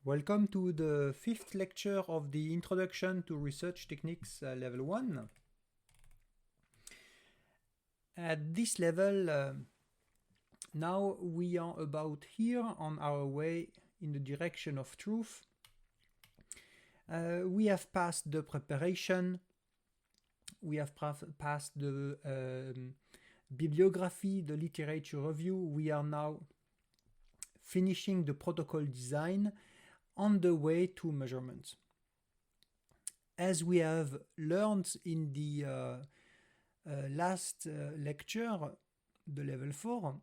Welcome to the fifth lecture of the Introduction to Research Techniques Level 1. At this level, now we are about here on our way in the direction of truth. We have passed the preparation, we have passed the bibliography, the literature review. We are now finishing the protocol design on the way to measurements. As we have learned in the last lecture, the level 4,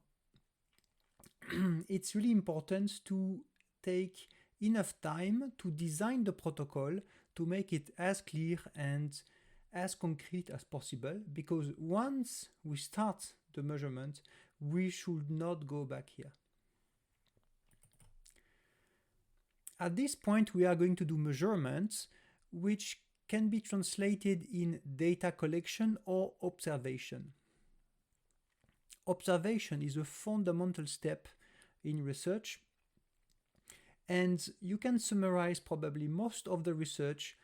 it's really important to take enough time to design the protocol to make it as clear and as concrete as possible, because once we start the measurement, we should not go back here. At this point, we are going to do measurements, which can be translated in data collection or observation. Observation is a fundamental step in research, and you can summarize probably most of the research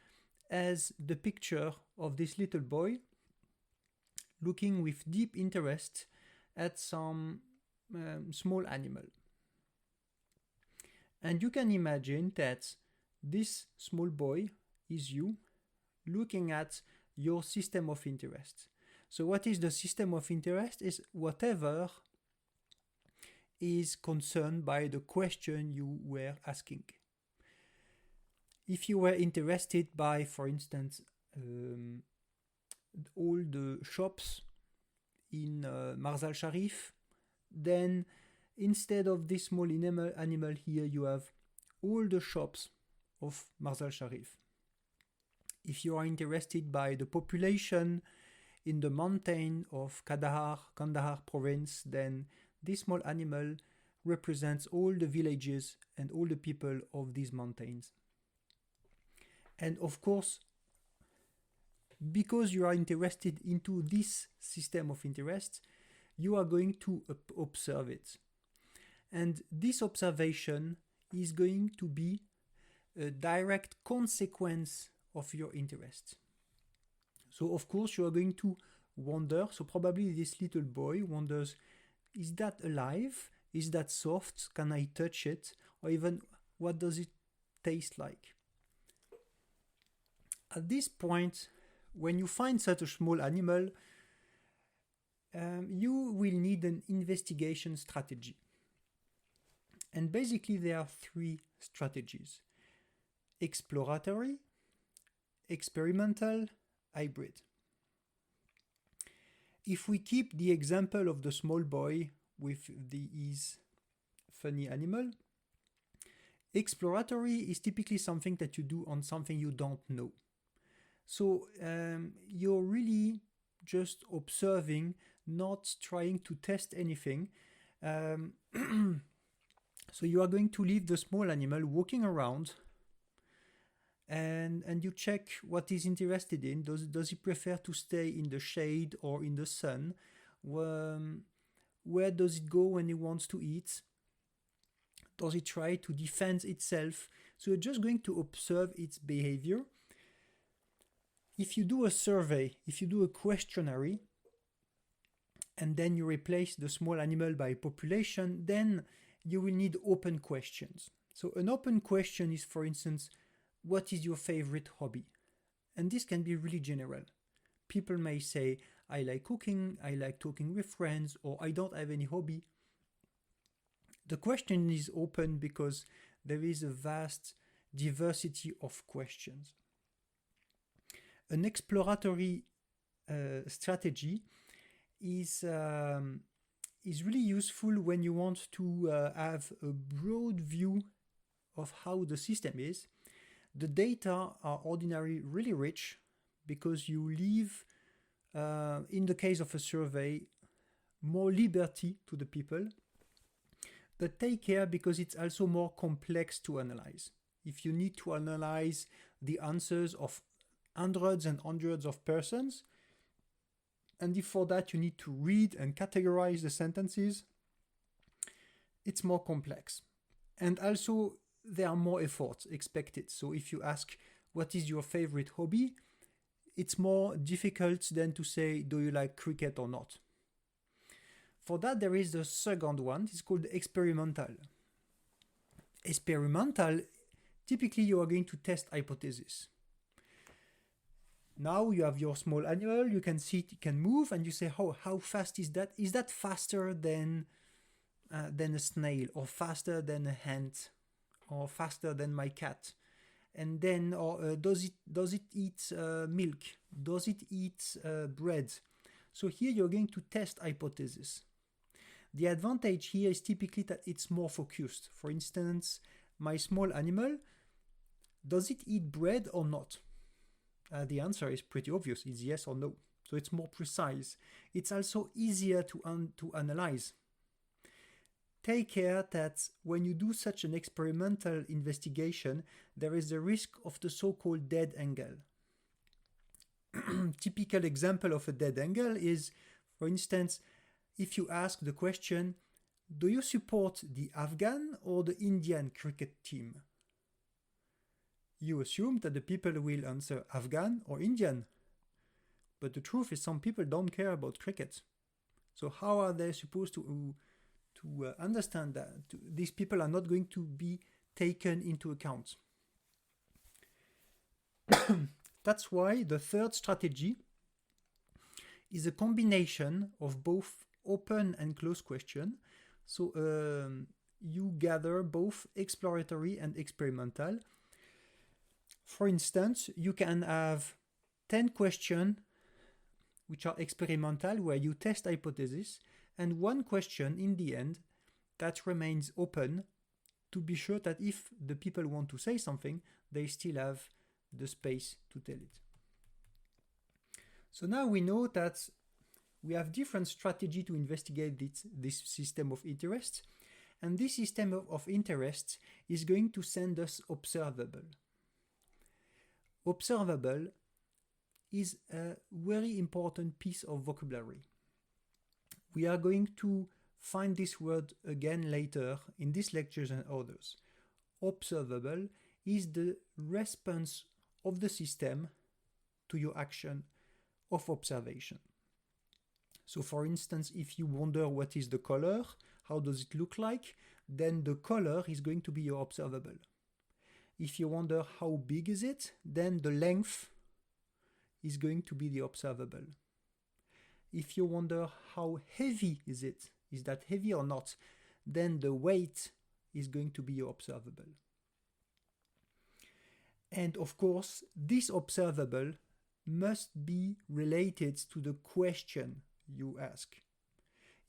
as the picture of this little boy looking with deep interest at some small animal. And you can imagine that this small boy is you looking at your system of interest. So what is the system of interest? Is whatever is concerned by the question you were asking. If you were interested by, for instance, all the shops in Marzal Sharif, then instead of this small animal here, you have all the shops of Marzal Sharif. If you are interested by the population in the mountain of Kandahar province, then this small animal represents all the villages and all the people of these mountains. And of course, because you are interested into this system of interest, you are going to observe it. And this observation is going to be a direct consequence of your interest. So of course you are going to wonder, so probably this little boy wonders, is that alive? Is that soft? Can I touch it? Or even, what does it taste like? At this point, when you find such a small animal, you will need an investigation strategy. And basically there are three strategies: exploratory, experimental, hybrid. If we keep the example of the small boy with his funny animal, exploratory is typically something that you do on something you don't know. So you're really just observing, not trying to test anything. So you are going to leave the small animal walking around, and you check what he's interested in. Does he prefer to stay in the shade or in the sun? Where does it go when he wants to eat? Does it try to defend itself? So you're just going to observe its behavior. If you do a survey, if you do a questionnaire, and then you replace the small animal by population, then you will need open questions. So an open question is, for instance, what is your favorite hobby? And this can be really general. People may say, I like cooking, I like talking with friends, or I don't have any hobby. The question is open because there is a vast diversity of questions. An exploratory strategy is really useful when you want to have a broad view of how the system is. The data are ordinarily really rich because you leave, in the case of a survey, more liberty to the people. But take care, because it's also more complex to analyze. If you need to analyze the answers of hundreds and hundreds of persons, and if for that you need to read and categorize the sentences, it's more complex. And also there are more efforts expected. So if you ask, what is your favorite hobby? It's more difficult than to say, do you like cricket or not? For that, there is the second one. It's called experimental. Experimental, typically you are going to test hypotheses. Now you have your small animal, you can see it can move, and you say, how fast is that? Is that faster than a snail, or faster than a ant, or faster than my cat? And then, or does it eat milk? Does it eat bread? So here you're going to test hypotheses. The advantage here is typically that it's more focused. For instance, my small animal, does it eat bread or not? The answer is pretty obvious. It's yes or no. So it's more precise. It's also easier to analyze. Take care that when you do such an experimental investigation, there is a risk of the so-called dead angle. Typical example of a dead angle is, for instance, if you ask the question, do you support the Afghan or the Indian cricket team? You assume that the people will answer Afghan or Indian. But the truth is some people don't care about cricket. So how are they supposed to understand that? These people are not going to be taken into account. That's why the third strategy is a combination of both open and closed question. So you gather both exploratory and experimental. For instance, you can have 10 questions which are experimental, where you test hypotheses, and one question in the end that remains open to be sure that if the people want to say something, they still have the space to tell it. So now we know that we have different strategy to investigate this system of interest, and this system of interest is going to send us observable. Observable is a very important piece of vocabulary. We are going to find this word again later in these lectures and others. Observable is the response of the system to your action of observation. So for instance, if you wonder what is the color, how does it look like, then the color is going to be your observable. If you wonder how big is it, then the length is going to be the observable. If you wonder how heavy is it, is that heavy or not, then the weight is going to be your observable. And of course, this observable must be related to the question you ask.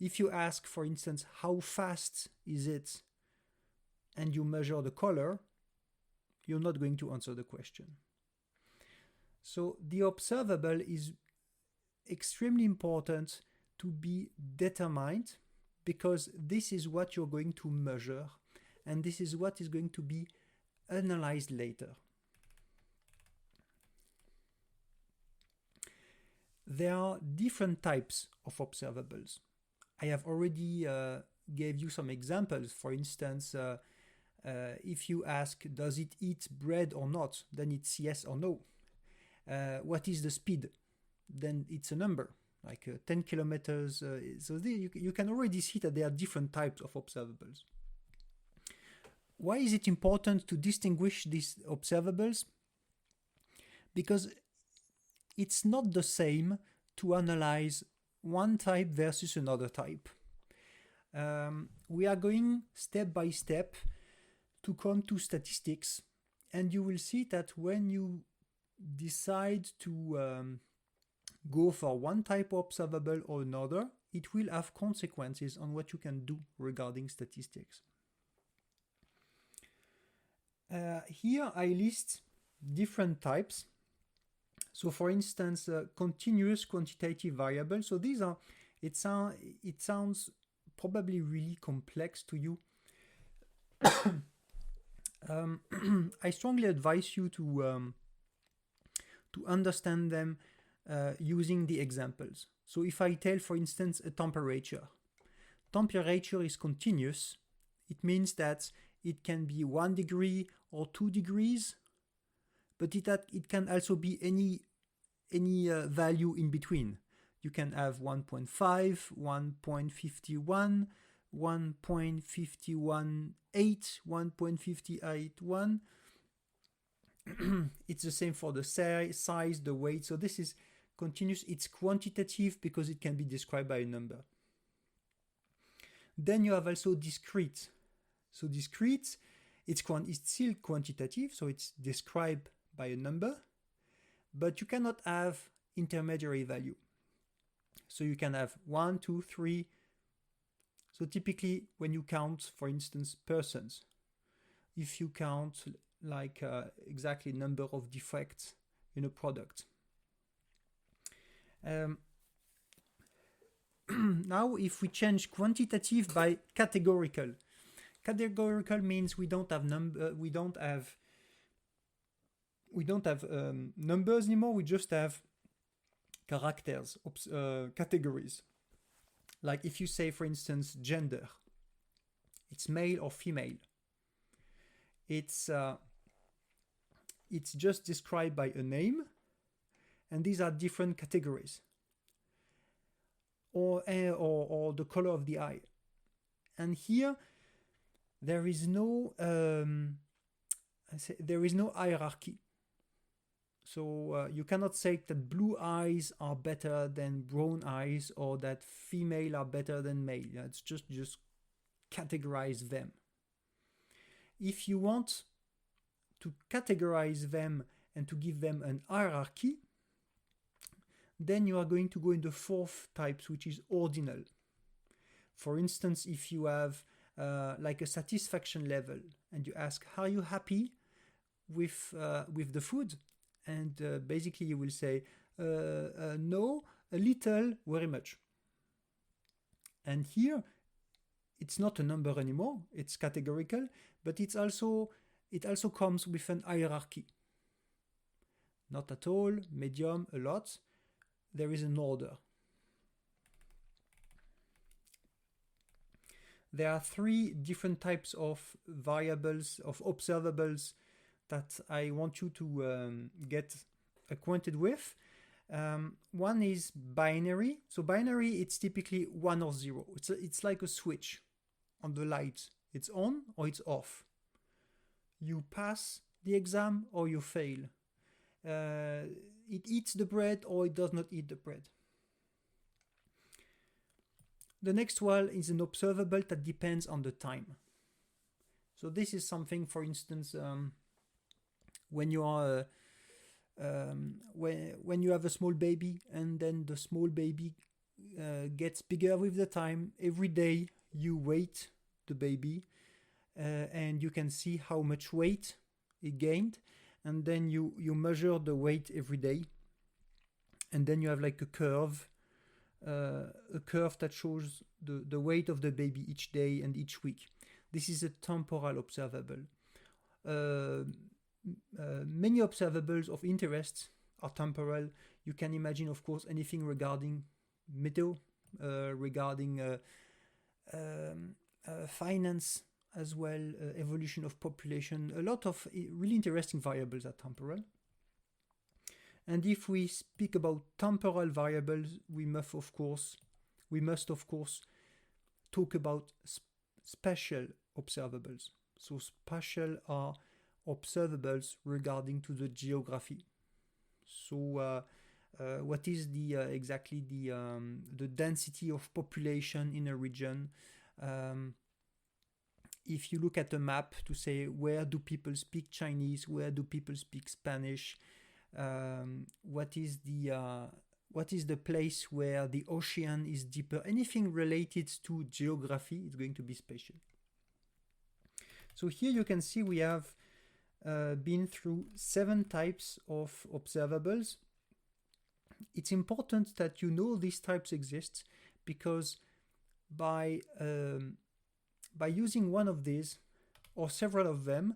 If you ask, for instance, how fast is it, and you measure the color, you're not going to answer the question. So the observable is extremely important to be determined, because this is what you're going to measure, and this is what is going to be analyzed later. There are different types of observables. I have already gave you some examples. For instance, if you ask, does it eat bread or not, then it's yes or no. What is the speed? Then it's a number, like 10 kilometers. So you can already see that there are different types of observables. Why is it important to distinguish these observables? Because it's not the same to analyze one type versus another type. We are going step by step to come to statistics, and you will see that when you decide to go for one type of observable or another, it will have consequences on what you can do regarding statistics. Here I list different types. So for instance, continuous quantitative variable. So these are, it sounds probably really complex to you. I strongly advise you to understand them using the examples. So if I tell, for instance, a temperature is continuous, it means that it can be 1 degree or 2 degrees, but it can also be any value in between. You can have 1.5, 1.51, 1.518, 1.581. It's the same for the size, the weight. So this is continuous. It's quantitative because it can be described by a number. Then you have also discrete. So discrete, it's still quantitative, so it's described by a number, but you cannot have intermediary value. So you can have 1, 2, 3. So typically when you count, for instance, persons, if you count like exactly number of defects in a product. Now if we change quantitative by categorical. Categorical means we don't have numbers anymore. We just have characters, categories. Like if you say, for instance, gender, it's male or female. It's just described by a name, and these are different categories. Or the color of the eye. And here there is no hierarchy. So you cannot say that blue eyes are better than brown eyes, or that female are better than male. It's just categorize them. If you want to categorize them and to give them an hierarchy, then you are going to go in the fourth type, which is ordinal. For instance, if you have like a satisfaction level and you ask, are you happy with the food? And basically you will say, no, a little, very much. And here, it's not a number anymore, it's categorical, but it also comes with an hierarchy. Not at all, medium, a lot. There is an order. There are 3 different types of variables, of observables, that I want you to get acquainted with. One is binary. So binary, it's typically 1 or 0. It's like a switch on the light. It's on or it's off. You pass the exam or you fail. It eats the bread or it does not eat the bread. The next one is an observable that depends on the time. So this is something, for instance, when you are when you have a small baby, and then the small baby gets bigger with the time. Every day you weight the baby, and you can see how much weight it gained, and then you measure the weight every day, and then you have like a curve that shows the weight of the baby each day and each week. This is a temporal observable. Many observables of interest are temporal. You can imagine, of course, anything regarding metal, regarding finance as well, evolution of population. A lot of really interesting variables are temporal. And if we speak about temporal variables, we must of course talk about spatial observables. So spatial are observables regarding to the geography. So what is the exactly the density of population in a region? If you look at a map to say where do people speak Chinese, where do people speak Spanish, what is the place where the ocean is deeper? Anything related to geography is going to be spatial. So here you can see we have been through 7 types of observables. It's important that you know these types exist, because by using one of these or several of them,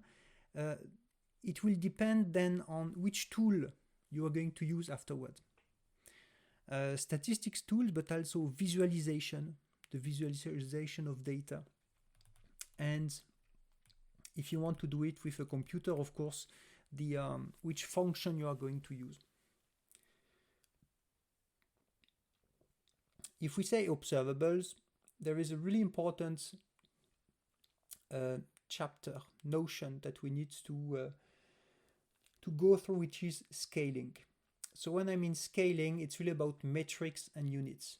it will depend then on which tool you are going to use afterward. Statistics tools, but also visualization, the visualization of data. And If you want to do it with a computer, of course, the which function you are going to use. If we say observables, there is a really important chapter, notion that we need to go through, which is scaling. So when I mean scaling, it's really about metrics and units.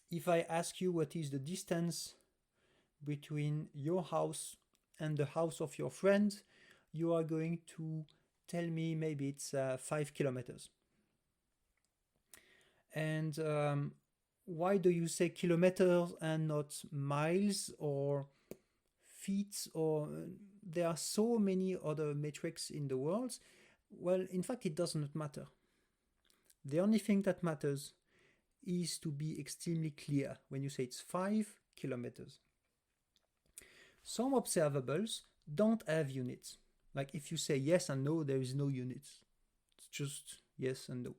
If I ask you what is the distance between your house and the house of your friend, you are going to tell me maybe it's 5 kilometers. And why do you say kilometers and not miles or feet? Or there are so many other metrics in the world. Well, in fact, it does not matter. The only thing that matters is to be extremely clear when you say it's 5 kilometers. Some observables don't have units. Like if you say yes and no, there is no units. It's just yes and no.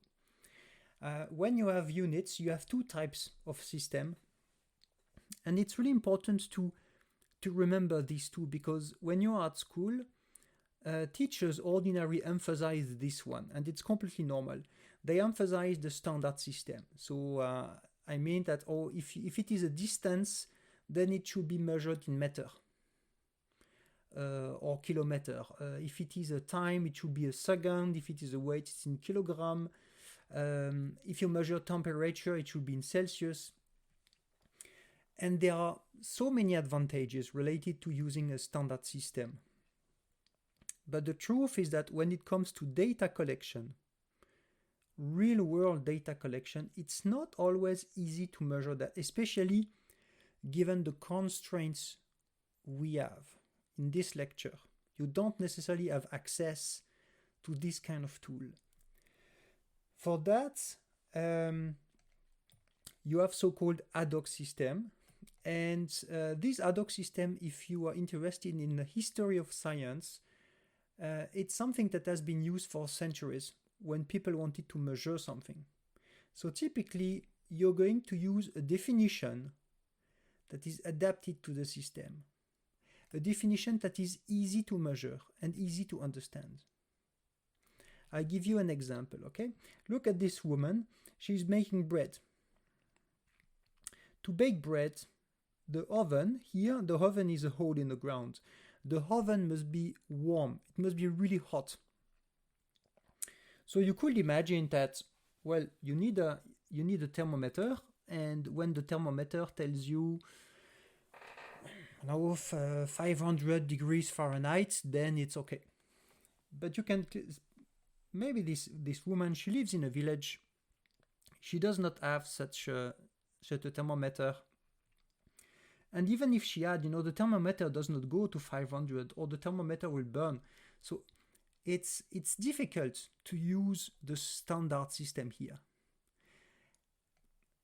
When you have units, you have two types of system. And it's really important to remember these two, because when you're at school, teachers ordinarily emphasize this one, and it's completely normal. They emphasize the standard system. So I mean that if it is a distance, then it should be measured in meter or kilometer. If it is a time, it should be a second. If it is a weight, it's in kilogram. If you measure temperature, it should be in Celsius. And there are so many advantages related to using a standard system. But the truth is that when it comes to data collection, real world data collection, it's not always easy to measure that, especially given the constraints we have in this lecture. You don't necessarily have access to this kind of tool. For that, you have so-called ad hoc system. And this ad hoc system, if you are interested in the history of science, it's something that has been used for centuries when people wanted to measure something. So typically, you're going to use a definition that is adapted to the system, a definition that is easy to measure and easy to understand. I'll give you an example, okay? Look at this woman. She's making bread. To bake bread, the oven is a hole in the ground. The oven must be warm. It must be really hot. So you could imagine that, well, you need a thermometer, and when the thermometer tells you 500 degrees Fahrenheit, then it's okay. But you can, maybe this woman, she lives in a village. She does not have such a thermometer. And even if she had, the thermometer does not go to 500, or the thermometer will burn. So it's difficult to use the standard system here.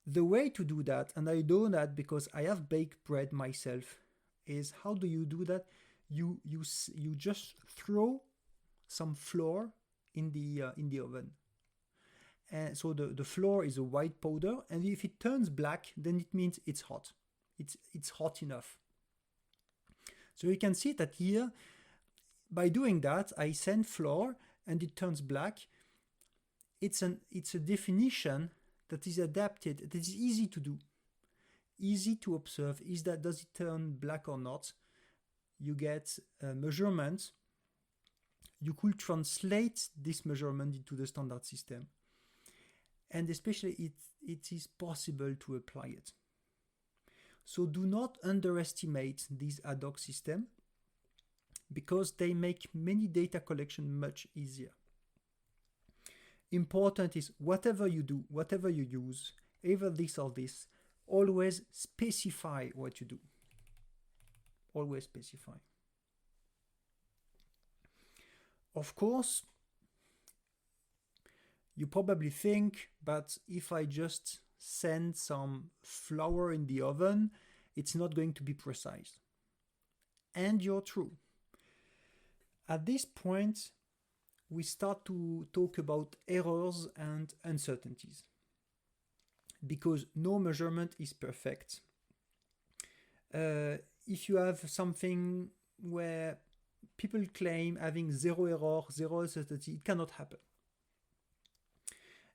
The way to do that, and I know that because I have baked bread myself, is how do you do that? You just throw some flour in the oven. And so the flour is a white powder, and if it turns black, then it means it's hot. It's hot enough. So you can see that here, by doing that, I send flour and it turns black. It's a definition that is adapted, that is easy to do, easy to observe. Does it turn black or not? You get a measurement. You could translate this measurement into the standard system. And especially it is possible to apply it. So do not underestimate these ad hoc system, because they make many data collection much easier. Important is whatever you do, whatever you use, either this or this, always specify what you do. Always specify. Of course, you probably think, but if I just send some flour in the oven, it's not going to be precise. And you're true. At this point, we start to talk about errors and uncertainties, because no measurement is perfect. If you have something where people claim having zero error, zero uncertainty. It cannot happen.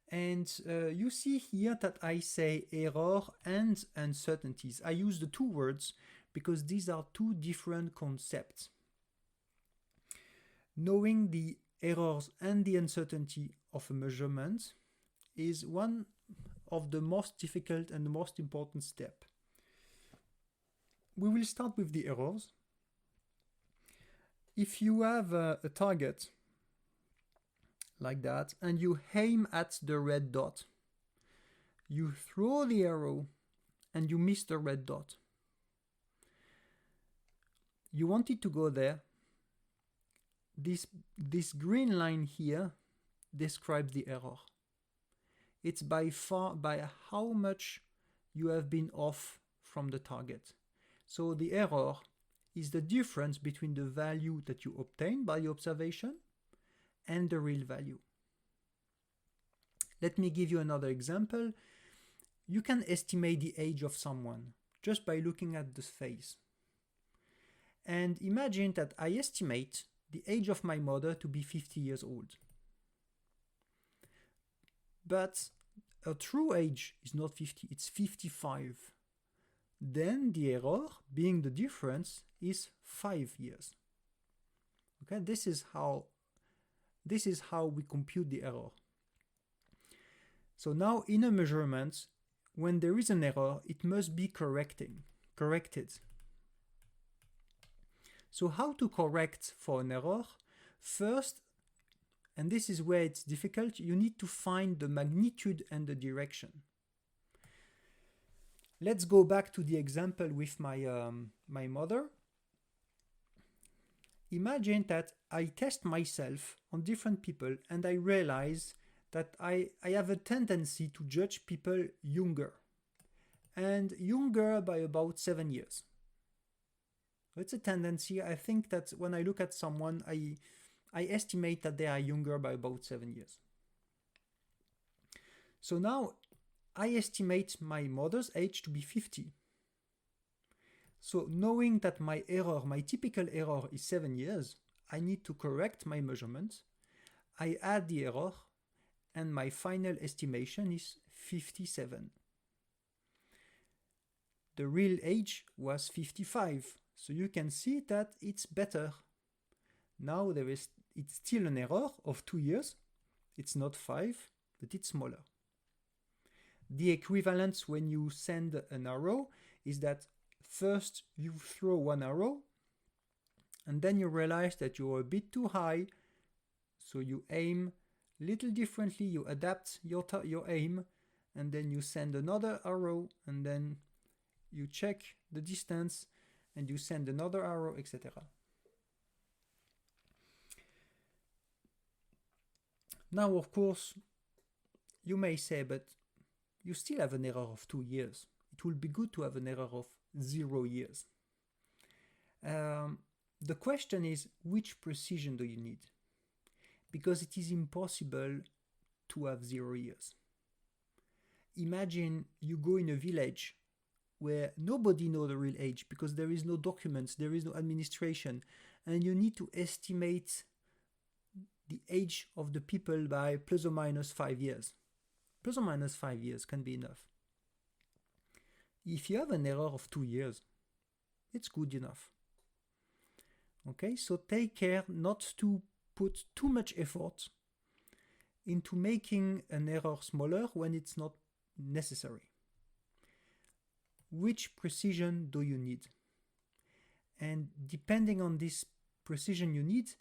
And you see here that I say error and uncertainties. I use the two words because these are two different concepts. Knowing the errors and the uncertainty of a measurement is one of the most difficult and the most important step. We will start with the errors. If you have a target like that and you aim at the red dot, you throw the arrow and you miss the red dot. You want it to go there. This green line here describes the error. It's by how much you have been off from the target. So the error is the difference between the value that you obtain by your observation and the real value. Let me give you another example. You can estimate the age of someone just by looking at the face. And imagine that I estimate the age of my mother to be 50 years old. But her true age is not 50, it's 55. Then the error, being the difference, is 5 years. Okay, this is how we compute the error. So now in a measurement, when there is an error, it must be corrected. So how to correct for an error? First, and this is where it's difficult, you need to find the magnitude and the direction. Let's go back to the example with my mother. Imagine that I test myself on different people and I realize that I have a tendency to judge people younger, and younger by about 7 years. It's a tendency. I think that when I look at someone, I estimate that they are younger by about 7 years. So now I estimate my mother's age to be 50. So knowing that my typical error is 7 years, I need to correct my measurement. I add the error and my final estimation is 57. The real age was 55. So you can see that it's better. Now it's still an error of 2 years. It's not 5, but it's smaller. The equivalence when you send an arrow is that first you throw one arrow and then you realize that you're a bit too high. So you aim a little differently, you adapt your aim, and then you send another arrow and then you check the distance and you send another arrow, etc. Now, of course, you may say, but you still have an error of 2 years. It will be good to have an error of 0 years. The question is, which precision do you need? Because it is impossible to have 0 years. Imagine you go in a village where nobody knows the real age because there is no documents, there is no administration, and you need to estimate the age of the people by plus or minus 5 years. Plus or minus 5 years can be enough. If you have an error of 2 years, it's good enough. Okay, so take care not to put too much effort into making an error smaller when it's not necessary. Which precision do you need? And depending on this precision you need,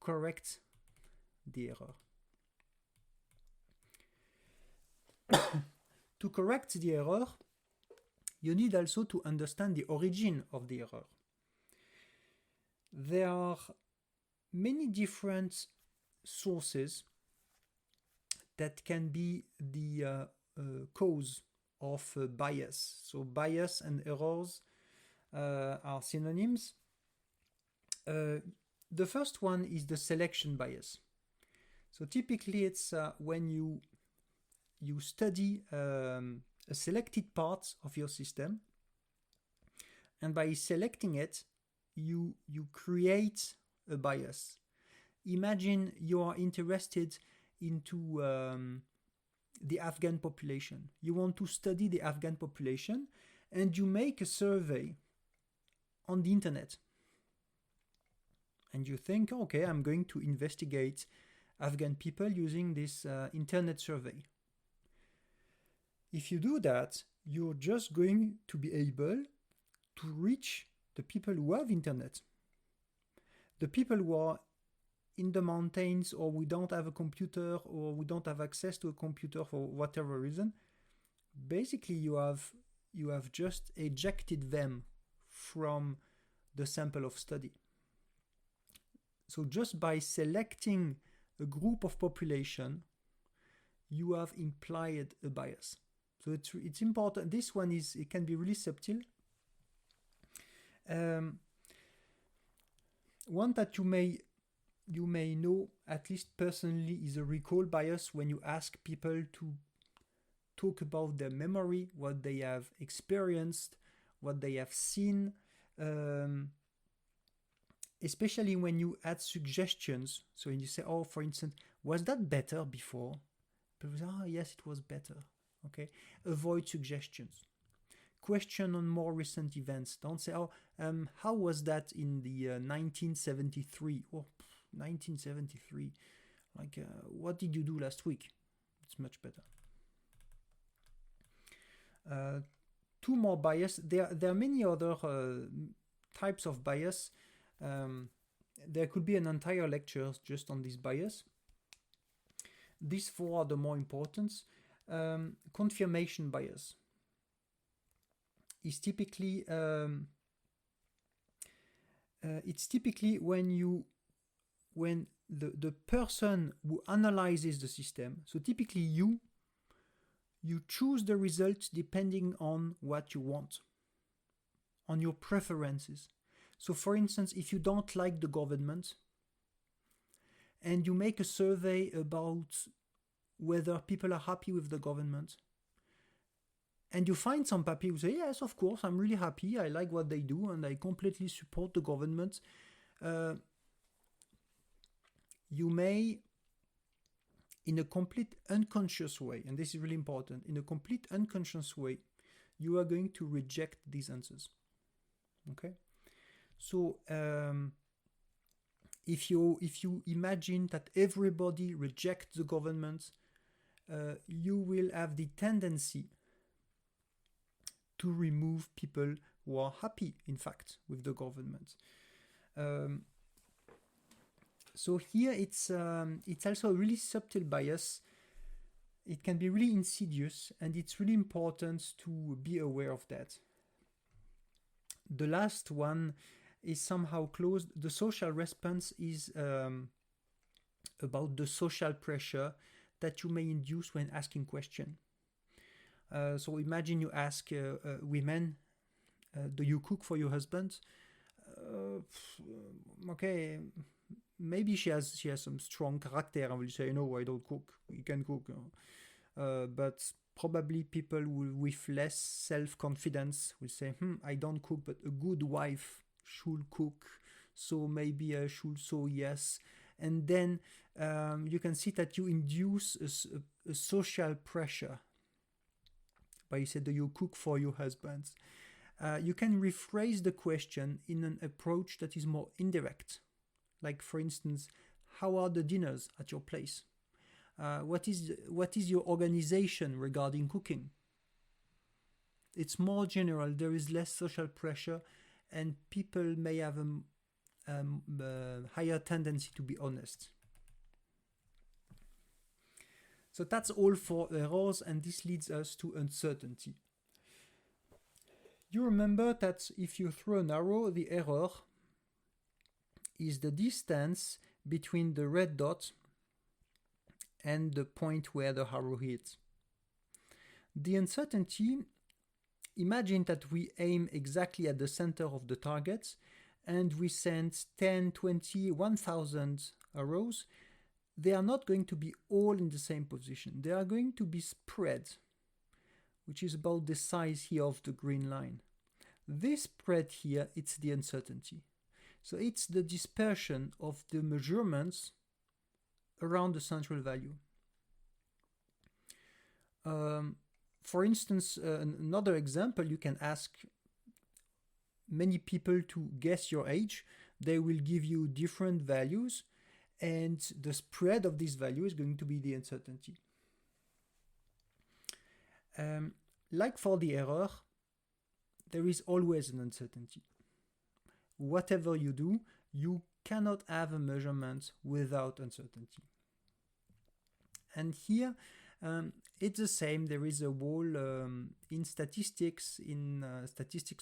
correct the error. To correct the error, you need also to understand the origin of the error. There are many different sources that can be the cause of bias. So bias and errors are synonyms. The first one is the selection bias. So typically it's when you study a selected part of your system, and by selecting it, you create a bias. Imagine you are interested into the Afghan population. You want to study the Afghan population, and you make a survey on the internet. And you think, okay, I'm going to investigate Afghan people using this internet survey. If you do that, you're just going to be able to reach the people who have internet. The people who are in the mountains, or we don't have a computer, or we don't have access to a computer for whatever reason, basically you have just ejected them from the sample of study. So just by selecting a group of population, you have implied a bias. So it's important. This one it can be really subtle. One that you may know, at least personally, is a recall bias. When you ask people to talk about their memory, what they have experienced, what they have seen, especially when you add suggestions. So when you say, oh, for instance, was that better before? People say, oh, yes, it was better. Okay, avoid suggestions. Question on more recent events. Don't say, oh, how was that in the 1973? Oh, 1973. Like, what did you do last week? It's much better. Two more bias. There are many other types of bias. There could be an entire lecture just on this bias. These four are the more important. Confirmation bias is typically it's typically when the person who analyzes the system, so typically you choose the results depending on what you want, on your preferences. So for instance, if you don't like the government and you make a survey about whether people are happy with the government, and you find some people who say, yes, of course, I'm really happy, I like what they do, and I completely support the government, you may, in a complete unconscious way, and this is really important, in a complete unconscious way, you are going to reject these answers. Okay? So if you imagine that everybody rejects the government, you will have the tendency to remove people who are happy, in fact, with the government. So here it's also a really subtle bias. It can be really insidious, and it's really important to be aware of that. The last one is somehow closed. The social response is about the social pressure that you may induce when asking questions. So imagine you ask women, do you cook for your husband? Okay, maybe she has some strong character and will say, no, I don't cook, you can cook. But probably people with less self-confidence will say, I don't cook, but a good wife should cook, so maybe I should say yes. And then you can see that you induce a social pressure by you say, do you cook for your husband? You can rephrase the question in an approach that is more indirect. Like, for instance, how are the dinners at your place? What is your organization regarding cooking? It's more general. There is less social pressure, and people may have a higher tendency to be honest. So that's all for errors, and this leads us to uncertainty. You remember that if you throw an arrow, the error is the distance between the red dot and the point where the arrow hits. The uncertainty, imagine that we aim exactly at the center of the target and we send 10, 20, 1,000 arrows. They are not going to be all in the same position. They are going to be spread, which is about the size here of the green line. This spread here, it's the uncertainty. So it's the dispersion of the measurements around the central value. For instance, another example, you can ask many people to guess your age. They will give you different values, and the spread of this value is going to be the uncertainty. Like for the error, there is always an uncertainty. Whatever you do, you cannot have a measurement without uncertainty. And here, it's the same. There is a whole, in statistics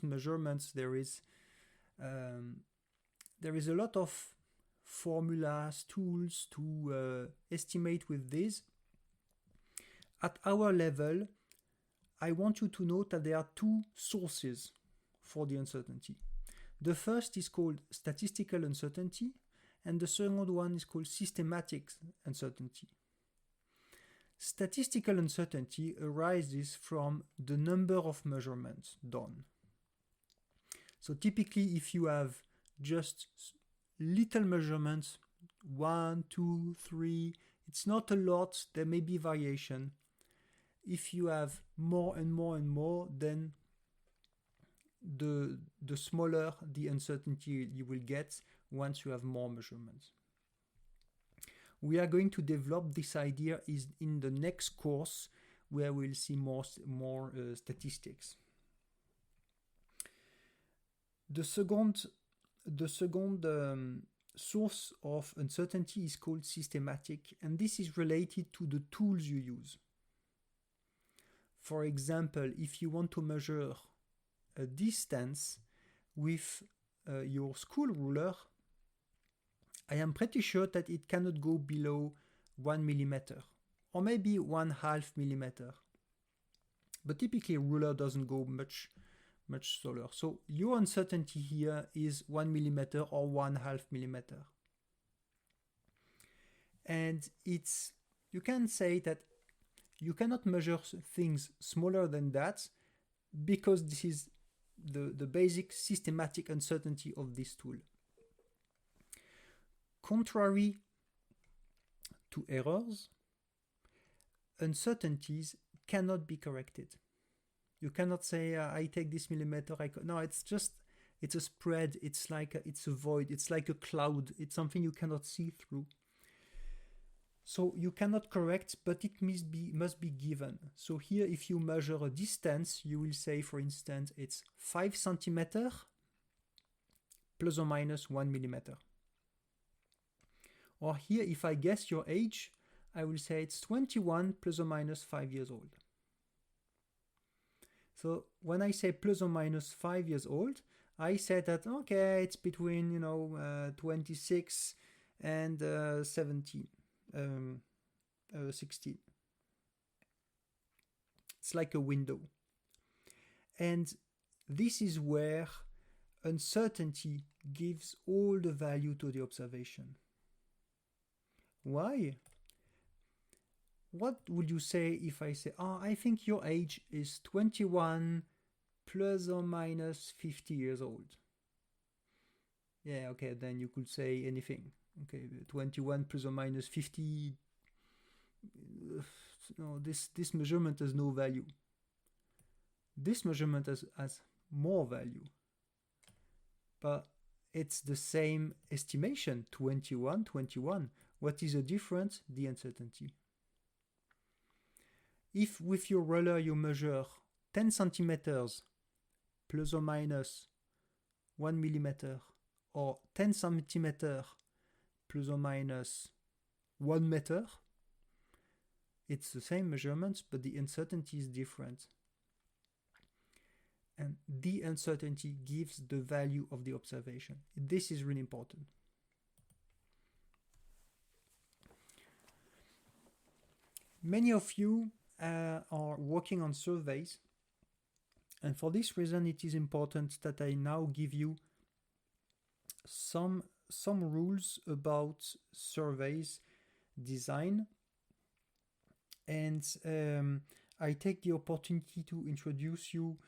measurements, there is a lot of formulas, tools to estimate with this. At our level, I want you to note that there are two sources for the uncertainty. The first is called statistical uncertainty, and the second one is called systematic uncertainty. Statistical uncertainty arises from the number of measurements done. So typically, if you have just little measurements, 1, 2, 3, it's not a lot, there may be variation. If you have more and more and more, then the smaller the uncertainty you will get once you have more measurements. We are going to develop this idea in the next course, where we'll see more statistics. The second source of uncertainty is called systematic, and this is related to the tools you use. For example, if you want to measure a distance with your school ruler, I am pretty sure that it cannot go below 1 millimeter, or maybe 1/2 millimeter. But typically a ruler doesn't go much smaller. So your uncertainty here is 1 millimeter or 1/2 millimeter. And you can say that you cannot measure things smaller than that, because this is the basic systematic uncertainty of this tool. Contrary to errors, uncertainties cannot be corrected. You cannot say, I take this millimeter, no, it's a spread, it's a void, it's like a cloud, it's something you cannot see through. So you cannot correct, but it must be given. So here, if you measure a distance, you will say, for instance, it's 5 centimeters plus or minus 1 millimeter. Or here, if I guess your age, I will say it's 21 plus or minus 5 years old. So when I say plus or minus 5 years old, I say that, okay, it's between 26 and 16. It's like a window. And this is where uncertainty gives all the value to the observation. Why? What would you say if I say, I think your age is 21 plus or minus 50 years old? Yeah, okay, then you could say anything. Okay, 21 plus or minus 50, no, this measurement has no value. This measurement has more value. But it's the same estimation, 21. What is the difference? The uncertainty. If with your ruler you measure 10 centimeters plus or minus 1 millimeter, or 10 centimeters plus or minus 1 meter, it's the same measurements, but the uncertainty is different. And the uncertainty gives the value of the observation. This is really important. Many of you are working on surveys, and for this reason it is important that I now give you some rules about surveys design. And I take the opportunity to introduce you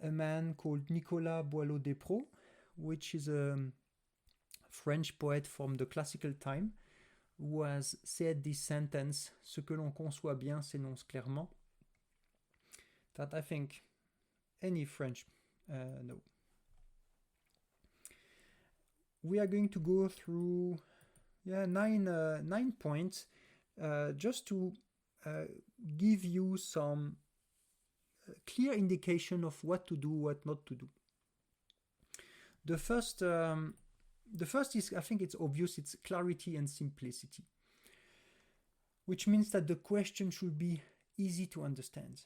a man called Nicolas Boileau-Despraux, which is a French poet from the classical time, who has said this sentence, ce que l'on conçoit bien s'énonce clairement, that I think any French know. We are going to go through nine points just to give you some clear indication of what to do, what not to do. The first is, I think it's obvious, it's clarity and simplicity, which means that the question should be easy to understand,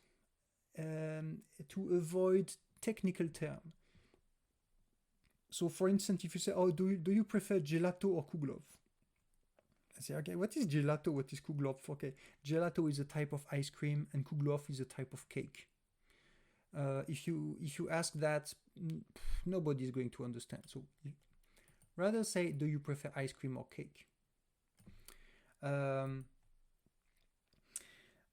to avoid technical terms. So, for instance, if you say, "Oh, do you prefer gelato or Kuglov?" I say, "Okay, what is gelato? What is Kuglov?" Okay, gelato is a type of ice cream, and Kuglov is a type of cake. If you ask that, nobody is going to understand. So, rather say, "Do you prefer ice cream or cake?"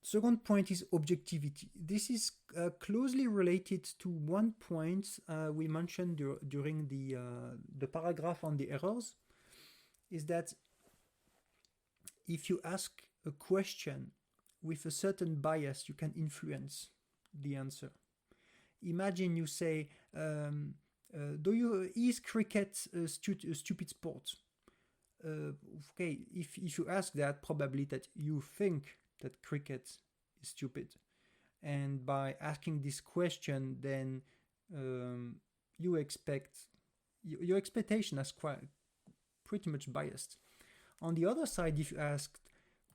Second point is objectivity. This is closely related to one point we mentioned during the paragraph on the errors, is that if you ask a question with a certain bias, you can influence the answer. Imagine you say, is cricket a stupid sport? Okay, if you ask that, probably that you think that cricket is stupid, and by asking this question, then your expectation is pretty much biased. On the other side, if you ask,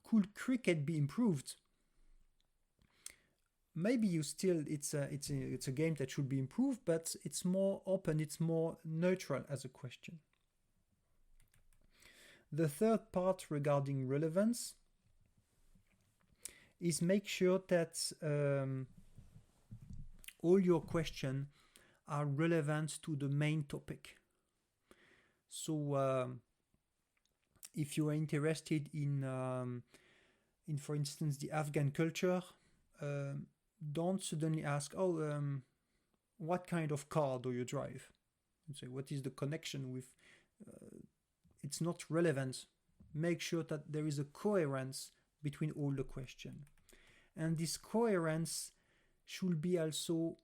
could cricket be improved? Maybe it's a game that should be improved, but it's more open, it's more neutral as a question. The third part regarding relevance is make sure that all your questions are relevant to the main topic. So if you are interested in for instance, the Afghan culture, don't suddenly ask, what kind of car do you drive? And say, what is the connection with? It's not relevant. Make sure that there is a coherence between all the questions. And this coherence should be also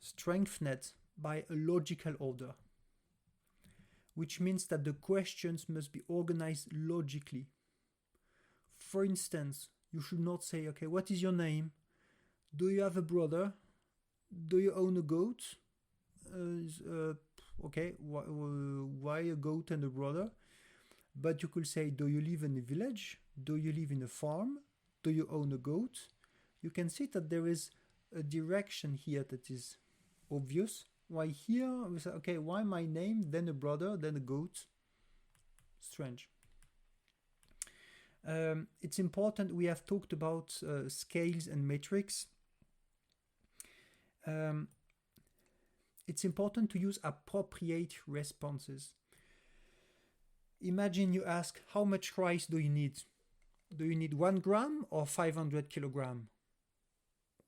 strengthened by a logical order, which means that the questions must be organized logically. For instance, you should not say, okay, what is your name? Do you have a brother? Do you own a goat? Okay, why a goat and a brother? But you could say, do you live in a village? Do you live in a farm? Do you own a goat? You can see that there is a direction here that is obvious. Why here we say, okay, why my name, then a brother, then a goat? Strange. It's important, we have talked about scales and metrics. It's important to use appropriate responses. Imagine you ask, how much rice do you need? Do you need 1 gram or 500 kilogram?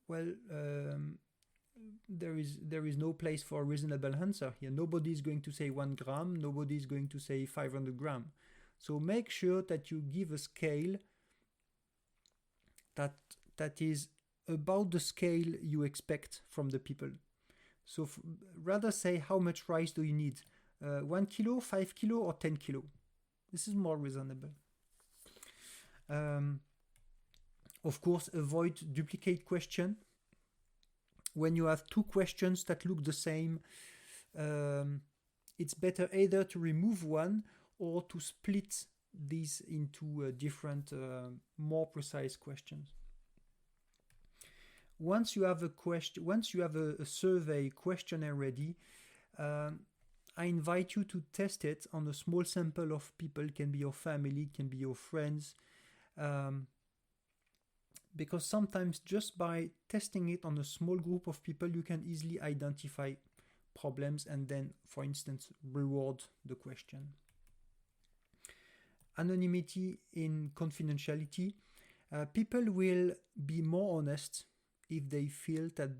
Well, there is no place for a reasonable answer here. Nobody is going to say 1 gram. Nobody is going to say 500 gram. So make sure that you give a scale that is about the scale you expect from the people. So rather say, how much rice do you need? 1 kilo, 5 kilo, or 10 kilo? This is more reasonable. Of course, avoid duplicate question. When you have two questions that look the same, it's better either to remove one or to split these into different, more precise questions. Once you have a survey questionnaire ready, I invite you to test it on a small sample of people. It can be your family, it can be your friends, because sometimes just by testing it on a small group of people, you can easily identify problems and then, for instance, reward the question. Anonymity in confidentiality. People will be more honest if they feel that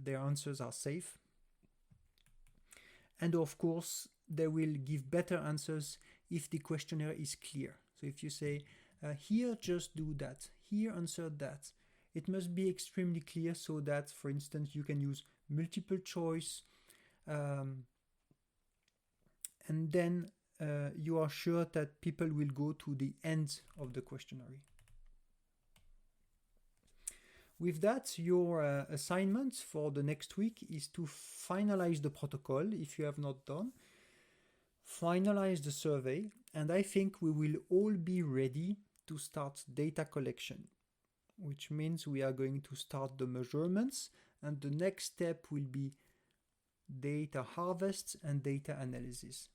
their answers are safe. And of course, they will give better answers if the questionnaire is clear. So if you say, here just do that, here answer that, it must be extremely clear so that, for instance, you can use multiple choice, and then you are sure that people will go to the end of the questionnaire. With that, your assignment for the next week is to finalize the protocol if you have not done, finalize the survey, and I think we will all be ready to start data collection, which means we are going to start the measurements, and the next step will be data harvest and data analysis.